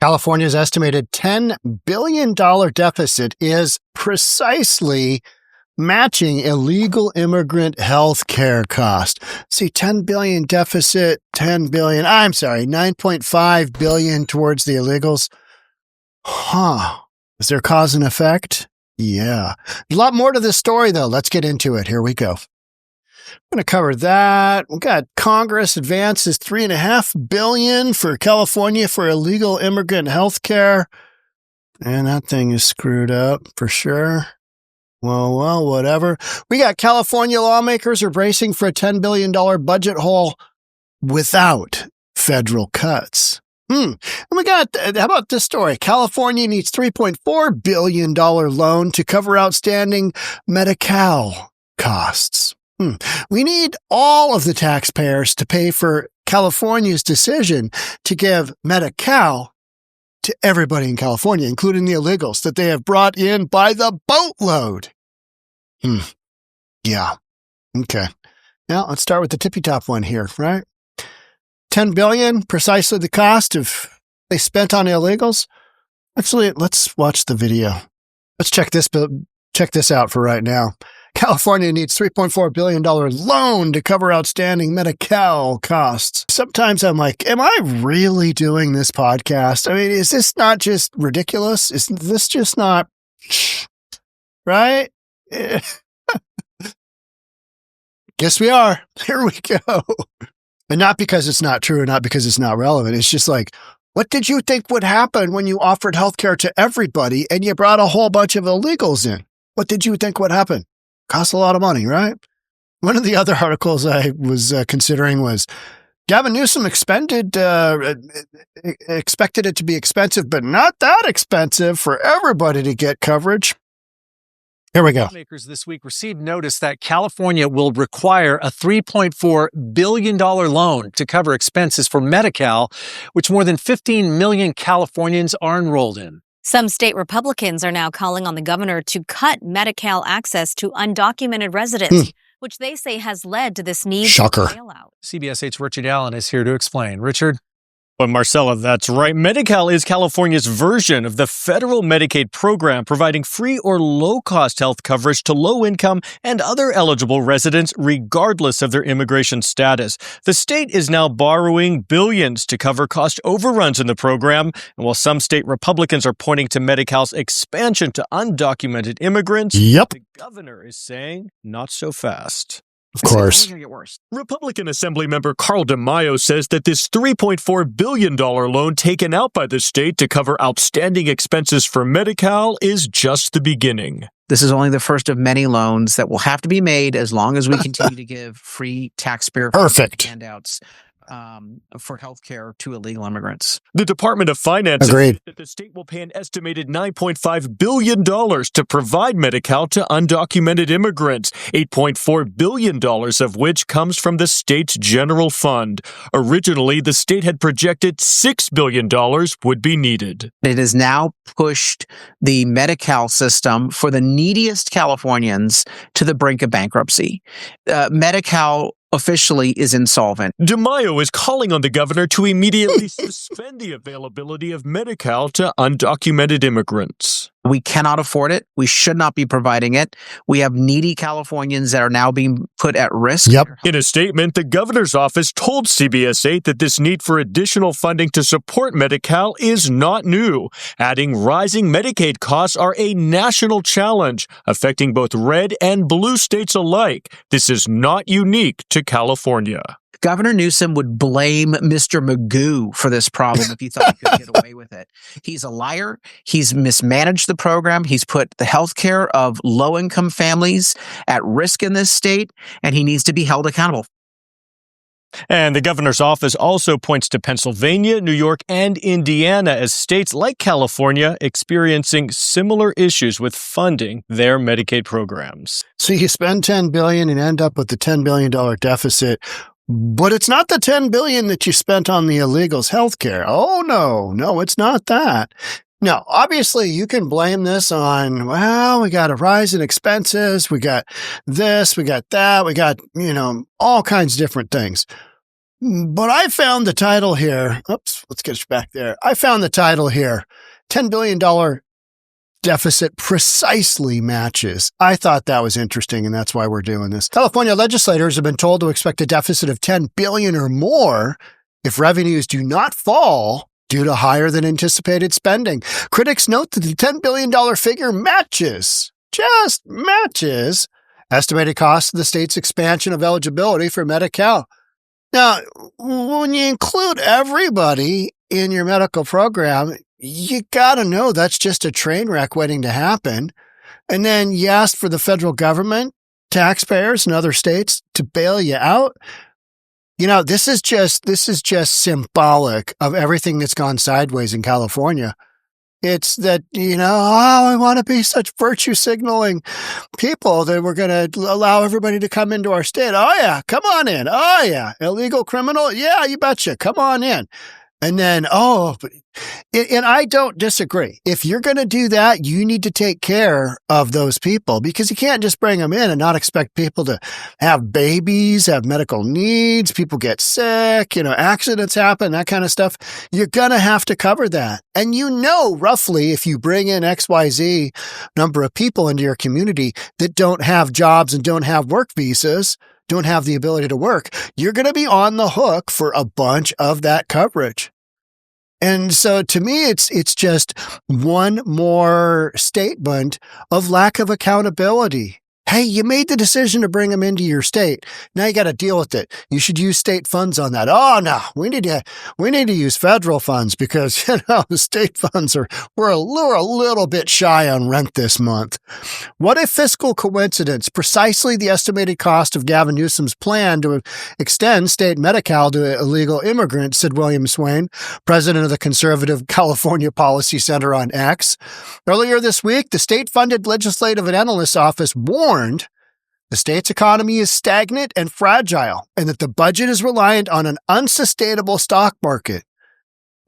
California's estimated $10 billion deficit is precisely matching illegal immigrant health care cost. See, $10 billion deficit, $9.5 billion towards the illegals. Is there cause and effect? Yeah. A lot more to this story, though. Let's get into it. Here we go. I'm going to cover that. We got Congress advances $3.5 billion for California for illegal immigrant health care. And that thing is screwed up for sure. Well, whatever. We got California lawmakers are bracing for a $10 billion budget hole without federal cuts. And we got, how about this story? California needs $3.4 billion loan to cover outstanding Medi-Cal costs. We need all of the taxpayers to pay for California's decision to give Medi-Cal to everybody in California, including the illegals that they have brought in by the boatload. Yeah. Okay. Now let's start with the tippy top one here, right? $10 billion, precisely the cost of they spent on illegals. Actually, let's watch the video. Let's check this out for right now. California needs $3.4 billion loan to cover outstanding Medi-Cal costs. Sometimes I'm like, am I really doing this podcast? I mean, is this not just ridiculous? Is this just not, right? Guess we are. Here we go. And not because it's not true, not because it's not relevant. It's just like, what did you think would happen when you offered healthcare to everybody and you brought a whole bunch of illegals in? What did you think would happen? Costs a lot of money, right? One of the other articles I was considering was Gavin Newsom expected it to be expensive, but not that expensive for everybody to get coverage. Here we go. Lawmakers this week received notice that California will require a $3.4 billion loan to cover expenses for Medi-Cal, which more than 15 million Californians are enrolled in. Some state Republicans are now calling on the governor to cut Medi-Cal access to undocumented residents, which they say has led to this need for bailout. CBS 8's Richard Allen is here to explain. Richard? Well, Marcella, that's right. Medi-Cal is California's version of the federal Medicaid program, providing free or low-cost health coverage to low-income and other eligible residents, regardless of their immigration status. The state is now borrowing billions to cover cost overruns in the program. And while some state Republicans are pointing to Medi-Cal's expansion to undocumented immigrants, the governor is saying, not so fast. Of course. It's only going to get worse. Republican Assemblymember Carl DeMaio says that this $3.4 billion loan taken out by the state to cover outstanding expenses for Medi-Cal is just the beginning. This is only the first of many loans that will have to be made as long as we continue to give free taxpayer handouts for health care to illegal immigrants. The Department of Finance said that the state will pay an estimated $9.5 billion to provide Medi-Cal to undocumented immigrants, $8.4 billion of which comes from the state's general fund. Originally, the state had projected $6 billion would be needed. It has now pushed the Medi-Cal system for the neediest Californians to the brink of bankruptcy. Medi-Cal officially is insolvent. DeMaio is calling on the governor to immediately suspend the availability of Medi-Cal to undocumented immigrants. We cannot afford it. We should not be providing it. We have needy Californians that are now being put at risk. In a statement, the governor's office told CBS 8 that this need for additional funding to support Medi-Cal is not new, adding rising Medicaid costs are a national challenge affecting both red and blue states alike. This is not unique to California. Governor Newsom would blame Mr. Magoo for this problem if he thought he could get away with it. He's a liar. He's mismanaged the program. He's put the health care of low-income families at risk in this state, and he needs to be held accountable. And the governor's office also points to Pennsylvania, New York, and Indiana as states like California experiencing similar issues with funding their Medicaid programs. So you spend $10 billion and end up with the $10 billion deficit. But it's not the $10 billion that you spent on the illegals' health care. Oh, no, it's not that. No, obviously you can blame this on, well, we got a rise in expenses. We got this, we got that. We got, all kinds of different things. But I found the title here. Oops, let's get back there. I found the title here. $10 billion deficit precisely matches. I thought that was interesting, and that's why we're doing this. California legislators have been told to expect a deficit of $10 billion or more if revenues do not fall due to higher than anticipated spending. Critics note that the $10 billion figure just matches, estimated costs of the state's expansion of eligibility for Medi-Cal. Now, when you include everybody in your medical program, you got to know that's just a train wreck waiting to happen. And then you ask for the federal government, taxpayers, and other states to bail you out. This is just symbolic of everything that's gone sideways in California. It's that, I want to be such virtue signaling people that we're going to allow everybody to come into our state. Oh, yeah, come on in. Oh, yeah, illegal criminal. Yeah, you betcha. Come on in. And then, and I don't disagree. If you're going to do that, you need to take care of those people because you can't just bring them in and not expect people to have babies, have medical needs, people get sick, accidents happen, that kind of stuff. You're going to have to cover that. And roughly if you bring in XYZ number of people into your community that don't have jobs and don't have work visas, don't have the ability to work, you're going to be on the hook for a bunch of that coverage. And so to me, it's just one more statement of lack of accountability. Hey, you made the decision to bring them into your state. Now you got to deal with it. You should use state funds on that. Oh no, we need to use federal funds because the state funds we're a little bit shy on rent this month. What a fiscal coincidence! Precisely the estimated cost of Gavin Newsom's plan to extend state Medi-Cal to illegal immigrants, said William Swain, president of the conservative California Policy Center on X. Earlier this week, the state-funded Legislative and Analyst Office warned the state's economy is stagnant and fragile, and that the budget is reliant on an unsustainable stock market.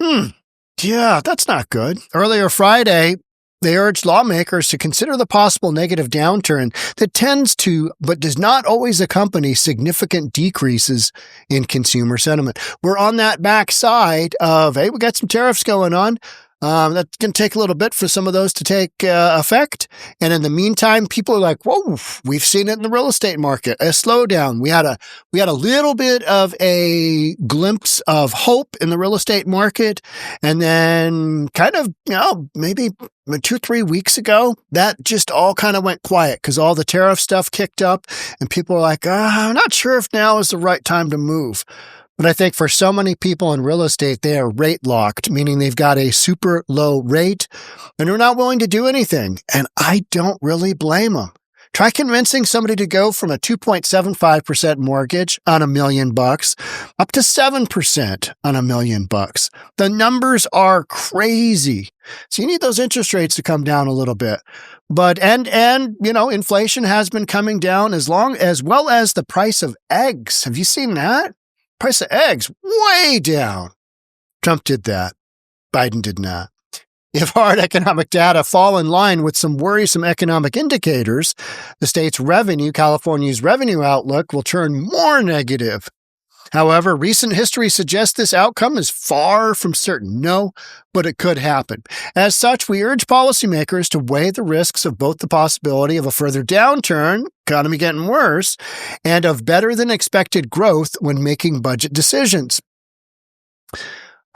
Yeah, that's not good. Earlier Friday, they urged lawmakers to consider the possible negative downturn that tends to, but does not always accompany significant decreases in consumer sentiment. We're on that backside of, hey, we got some tariffs going on. That's going to take a little bit for some of those to take effect. And in the meantime, people are like, whoa, we've seen it in the real estate market, a slowdown. We had a little bit of a glimpse of hope in the real estate market. And then kind of, maybe 2-3 weeks ago, that just all kind of went quiet because all the tariff stuff kicked up and people are like, I'm not sure if now is the right time to move. But I think for so many people in real estate, they are rate locked, meaning they've got a super low rate and they're not willing to do anything. And I don't really blame them. Try convincing somebody to go from a 2.75% mortgage on $1 million up to 7% on $1 million. The numbers are crazy. So you need those interest rates to come down a little bit. But, and inflation has been coming down as well as the price of eggs. Have you seen that? Price of eggs way down. Trump did that. Biden did not. If hard economic data fall in line with some worrisome economic indicators, the state's California's revenue outlook will turn more negative. However, recent history suggests this outcome is far from certain. No, but it could happen. As such, we urge policymakers to weigh the risks of both the possibility of a further downturn, economy getting worse, and of better than expected growth when making budget decisions.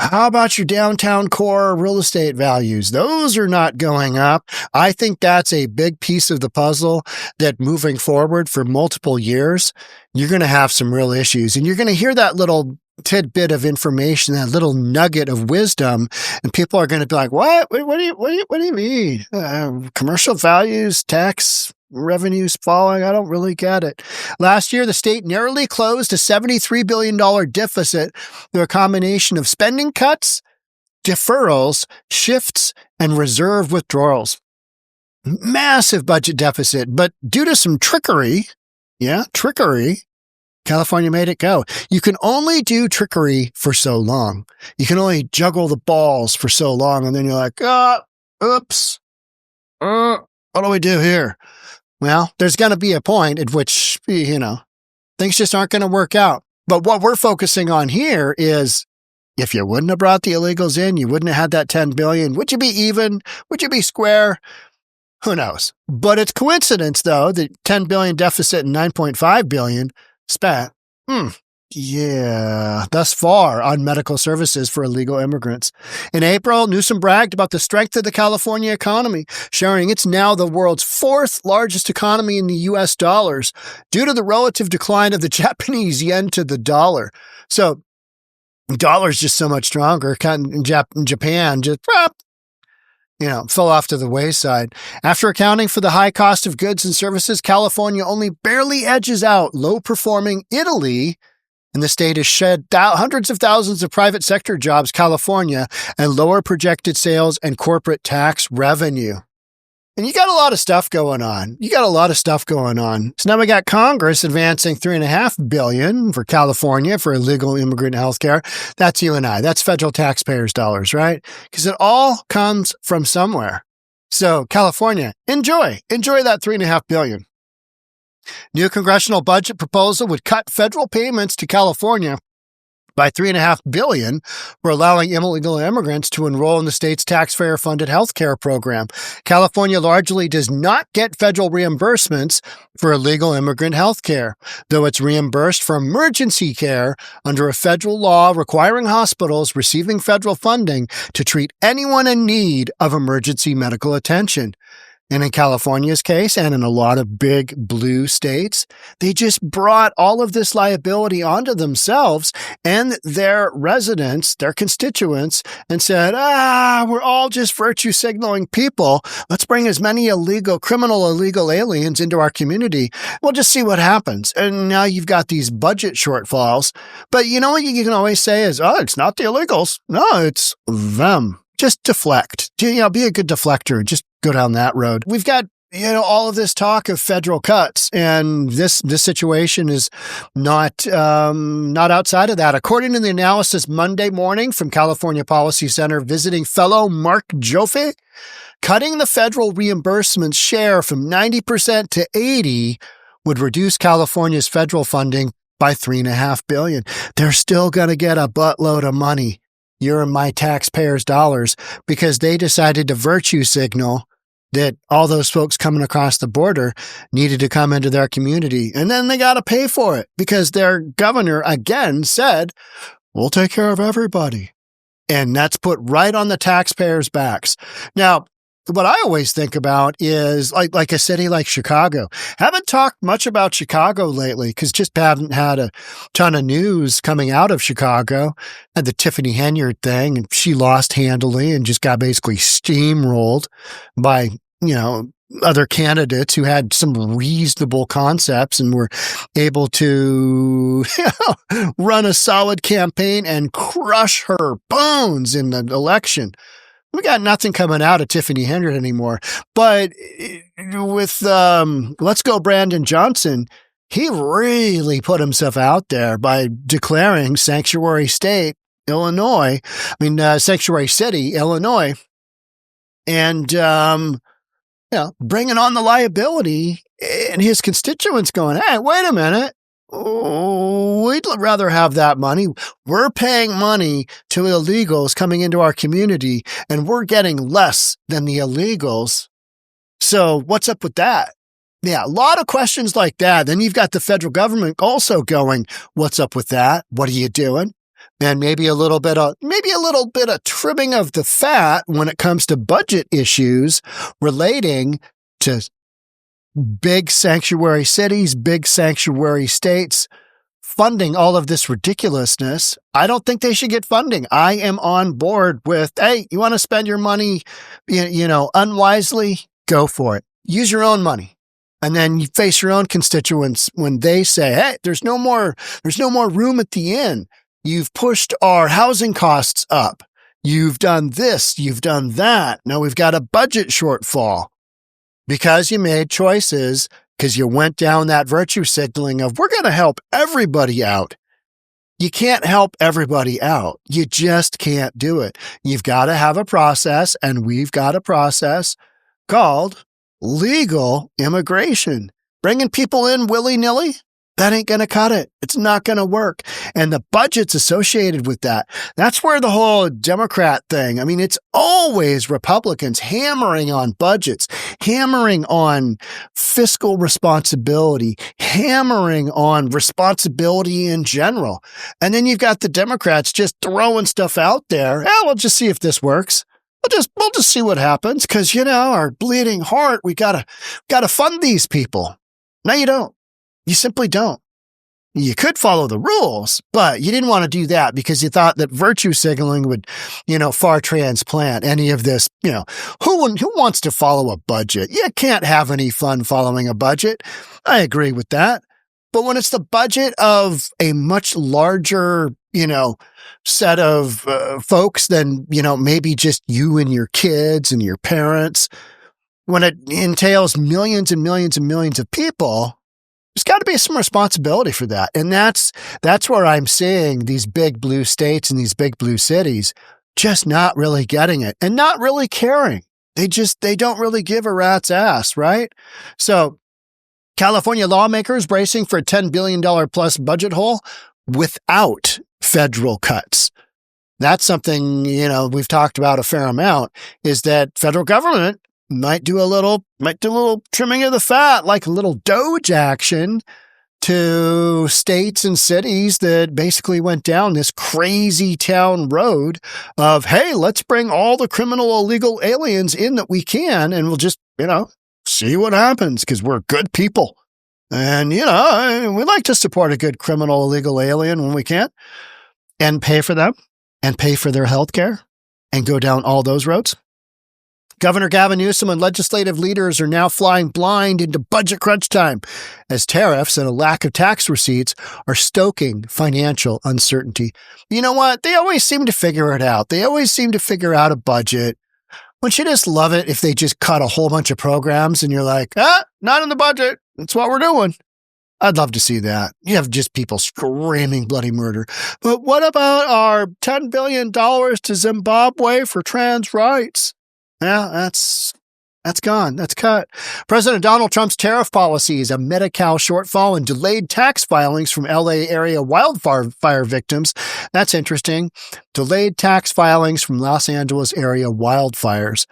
How about your downtown core real estate values? Those are not going up. I think that's a big piece of the puzzle that moving forward for multiple years, you're going to have some real issues. And you're going to hear that little tidbit of information, that little nugget of wisdom, and people are going to be like, what? What do you mean? Commercial values, tax revenues falling? I don't really get it. Last year, the state narrowly closed a $73 billion deficit through a combination of spending cuts, deferrals, shifts, and reserve withdrawals. Massive budget deficit, but due to some trickery, California made it go. You can only do trickery for so long. You can only juggle the balls for so long, and then you're like, oops. What do we do here? Well, there's going to be a point at which, things just aren't going to work out. But what we're focusing on here is if you wouldn't have brought the illegals in, you wouldn't have had that 10 billion. Would you be even? Would you be square? Who knows? But it's coincidence, though, that 10 billion deficit and 9.5 billion spent. Yeah, thus far on medical services for illegal immigrants. In April, Newsom bragged about the strength of the California economy, sharing it's now the world's fourth largest economy in the U.S. dollars due to the relative decline of the Japanese yen to the dollar. So, the dollar's just so much stronger. In Japan, just fell off to the wayside. After accounting for the high cost of goods and services, California only barely edges out low-performing Italy, and the state has shed hundreds of thousands of private sector jobs, California, and lower projected sales and corporate tax revenue. And you got a lot of stuff going on. So now we got Congress advancing $3.5 billion for California for illegal immigrant health care. That's you and I. That's federal taxpayers' dollars, right? Because it all comes from somewhere. So California, enjoy that $3.5 billion. New congressional budget proposal would cut federal payments to California by $3.5 billion for allowing illegal immigrants to enroll in the state's taxpayer-funded health care program. California largely does not get federal reimbursements for illegal immigrant health care, though it's reimbursed for emergency care under a federal law requiring hospitals receiving federal funding to treat anyone in need of emergency medical attention. And in California's case, and in a lot of big blue states, they just brought all of this liability onto themselves and their residents, their constituents, and said, we're all just virtue signaling people. Let's bring as many illegal aliens into our community. We'll just see what happens. And now you've got these budget shortfalls. But you know what you can always say is, it's not the illegals. No, it's them. Just deflect. Be a good deflector. Just go down that road. We've got, all of this talk of federal cuts, and this situation is not outside of that. According to the analysis Monday morning from California Policy Center visiting fellow Mark Joffe, cutting the federal reimbursement share from 90% to 80% would reduce California's federal funding by $3.5 billion. They're still going to get a buttload of money. Your and my taxpayers' dollars, because they decided to virtue signal that all those folks coming across the border needed to come into their community. And then they got to pay for it because their governor again said, we'll take care of everybody. And that's put right on the taxpayers' backs. Now, what I always think about is like a city like Chicago. Haven't talked much about Chicago lately because just haven't had a ton of news coming out of Chicago. Had the Tiffany Henyard thing, and she lost handily and just got basically steamrolled by, other candidates who had some reasonable concepts and were able to run a solid campaign and crush her bones in the election. We got nothing coming out of Tiffany Henyard anymore. But with Let's Go Brandon Johnson, he really put himself out there by declaring sanctuary state Illinois. Sanctuary city Illinois, and bringing on the liability. And his constituents going, hey, wait a minute. We'd rather have that money. We're paying money to illegals coming into our community, and we're getting less than the illegals. So what's up with that? Yeah, a lot of questions like that. Then you've got the federal government also going, what's up with that? What are you doing? And maybe a little bit of trimming of the fat when it comes to budget issues relating to big sanctuary cities, big sanctuary states, funding all of this ridiculousness. I don't think they should get funding. I am on board with, hey, you want to spend your money, unwisely? Go for it. Use your own money. And then you face your own constituents when they say, hey, there's no more room at the inn. You've pushed our housing costs up. You've done this. You've done that. Now we've got a budget shortfall. Because you made choices, because you went down that virtue signaling of, we're going to help everybody out. You can't help everybody out. You just can't do it. You've got to have a process, and we've got a process called legal immigration. Bringing people in willy-nilly, That ain't going to cut it. It's not going to work. And the budgets associated with that, that's where the whole Democrat thing, I mean, it's always Republicans hammering on budgets, hammering on fiscal responsibility, hammering on responsibility in general. And then you've got the Democrats just throwing stuff out there. We'll just see if this works. We'll just see what happens. Cause our bleeding heart, we gotta fund these people. No, you don't. You simply don't. You could follow the rules, but you didn't want to do that because you thought that virtue signaling would, far transplant any of this. Who wants to follow a budget? You can't have any fun following a budget. I agree with that. But when it's the budget of a much larger, set of folks than, maybe just you and your kids and your parents, when it entails millions and millions and millions of people, there's got to be some responsibility for that. And that's where I'm seeing these big blue states and these big blue cities just not really getting it and not really caring. They don't really give a rat's ass, right? So California lawmakers bracing for a $10 billion plus budget hole without federal cuts. That's something, we've talked about a fair amount, is that federal government might do a little trimming of the fat, like a little Doge action to states and cities that basically went down this crazy town road of, hey, let's bring all the criminal illegal aliens in that we can, and we'll just, see what happens because we're good people. And, we like to support a good criminal illegal alien when we can and pay for them and pay for their health care and go down all those roads. Governor Gavin Newsom and legislative leaders are now flying blind into budget crunch time as tariffs and a lack of tax receipts are stoking financial uncertainty. You know what? They always seem to figure it out. They always seem to figure out a budget. Wouldn't you just love it if they just cut a whole bunch of programs and you're like, not in the budget. That's what we're doing. I'd love to see that. You have just people screaming bloody murder. But what about our $10 billion to Zimbabwe for trans rights? Yeah, that's gone. That's cut. President Donald Trump's tariff policies, a Medi-Cal shortfall, and delayed tax filings from LA area wildfire victims. That's interesting. Delayed tax filings from Los Angeles area wildfires.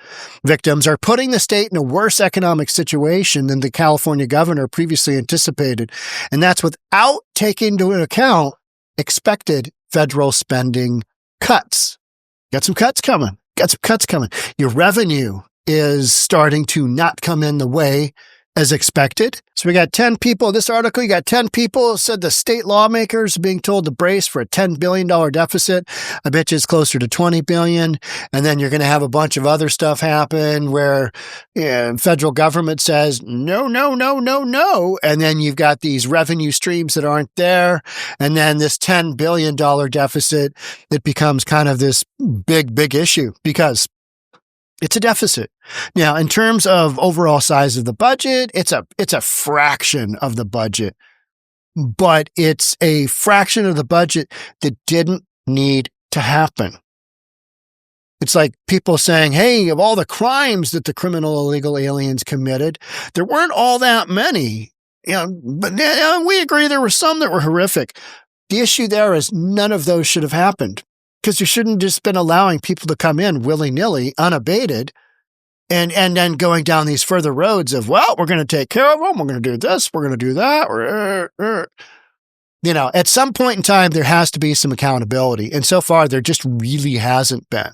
Victims are putting the state in a worse economic situation than the California governor previously anticipated. And that's without taking into account expected federal spending cuts. Got some cuts coming. Your revenue is starting to not come in the way as expected. So we got 10 people. This article, you got 10 people said the state lawmakers are being told to brace for a $10 billion deficit. I bet you it's closer to $20 billion. And then you're going to have a bunch of other stuff happen where federal government says, no. And then you've got these revenue streams that aren't there. And then this $10 billion deficit, it becomes kind of this big issue because it's a deficit. Now, in terms of overall size of the budget, it's a fraction of the budget, but it's a fraction of the budget that didn't need to happen. It's like people saying, hey, of all the crimes that the criminal illegal aliens committed, there weren't all that many. But we agree there were some that were horrific. The issue there is none of those should have happened. Because you shouldn't just been allowing people to come in willy-nilly, unabated, and then going down these further roads of, well, we're going to take care of them. We're going to do this. We're going to do that. At some point in time, there has to be some accountability. And so far, there just really hasn't been.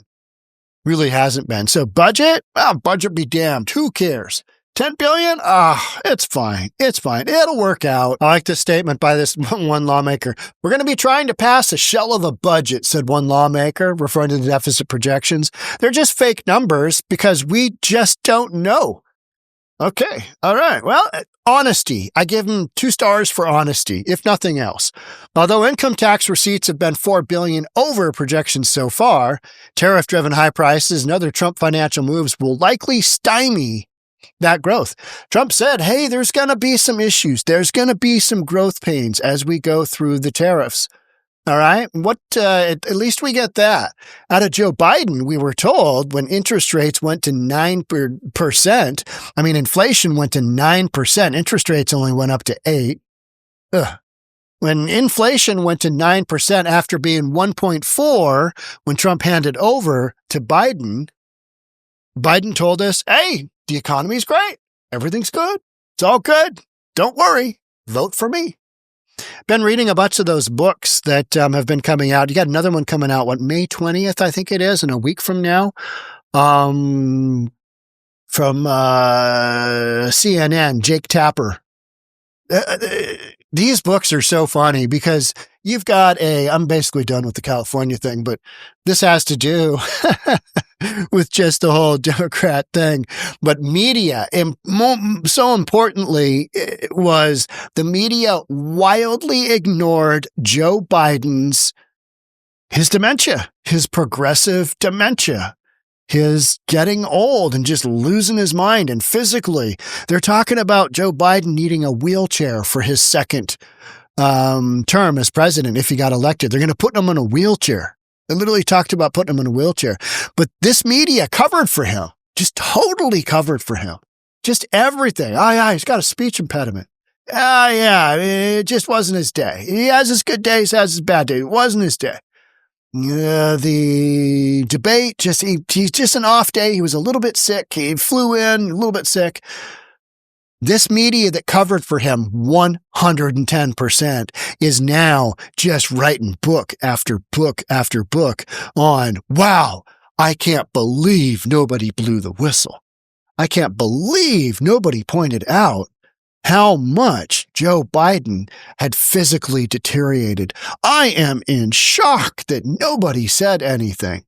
So budget? Well, budget be damned. Who cares? 10 billion? It's fine. It'll work out. I like this statement by this one lawmaker. We're going to be trying to pass a shell of a budget, said one lawmaker, referring to the deficit projections. They're just fake numbers because we just don't know. Okay. All right. Well, honesty. I give them 2 stars for honesty, if nothing else. Although income tax receipts have been $4 billion over projections so far, tariff-driven high prices and other Trump financial moves will likely stymie that growth. Trump said, hey, there's going to be some issues. There's going to be some growth pains as we go through the tariffs. All right. At least we get that. Out of Joe Biden, we were told when interest rates went to 9%, inflation went to 9%. Interest rates only went up to 8%. When inflation went to 9% after being 1.4 when Trump handed over to Biden, Biden told us, hey, the economy's great. Everything's good. It's all good. Don't worry. Vote for me. Been reading a bunch of those books that have been coming out. You got another one coming out, May 20th, I think it is, in a week from now, from CNN, Jake Tapper. These books are so funny because you've got I'm basically done with the California thing, but this has to do with just the whole Democrat thing. But media, and so importantly, was the media wildly ignored Joe Biden's his dementia, his progressive dementia. His getting old and just losing his mind, and physically. They're talking about Joe Biden needing a wheelchair for his second term as president if he got elected. They're going to put him in a wheelchair. They literally talked about putting him in a wheelchair. But this media covered for him, just totally covered for him. Just everything. Oh, yeah, he's got a speech impediment. Yeah, it just wasn't his day. He has his good days, has his bad days. It wasn't his day. The debate, he's just an off day. He was a little bit sick. He flew in a little bit sick. This media that covered for him 110% is now just writing book after book after book on, wow, I can't believe nobody blew the whistle. I can't believe nobody pointed out how much Joe Biden had physically deteriorated. I am in shock that nobody said anything.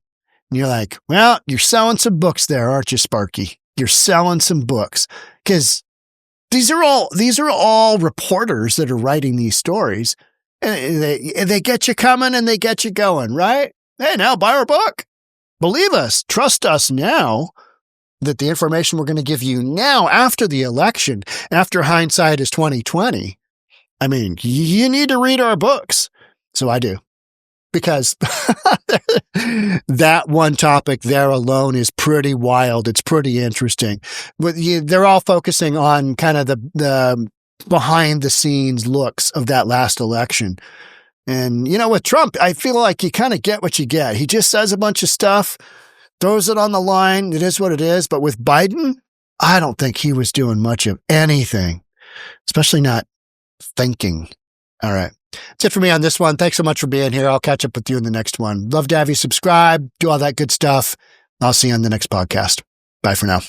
And you're like, well, you're selling some books there, aren't you, Sparky? You're selling some books because these are all reporters that are writing these stories, and they get you coming and they get you going, right? Hey, now buy our book. Believe us, trust us now. That the information we're going to give you now after the election, after hindsight is 2020, I mean, you need to read our books. So I do. Because that one topic there alone is pretty wild. It's pretty interesting. But they're all focusing on kind of the behind the scenes looks of that last election. And, with Trump, I feel like you kind of get what you get. He just says a bunch of stuff, throws it on the line. It is what it is. But with Biden, I don't think he was doing much of anything, especially not thinking. All right. That's it for me on this one. Thanks so much for being here. I'll catch up with you in the next one. Love to have you subscribe, do all that good stuff. I'll see you on the next podcast. Bye for now.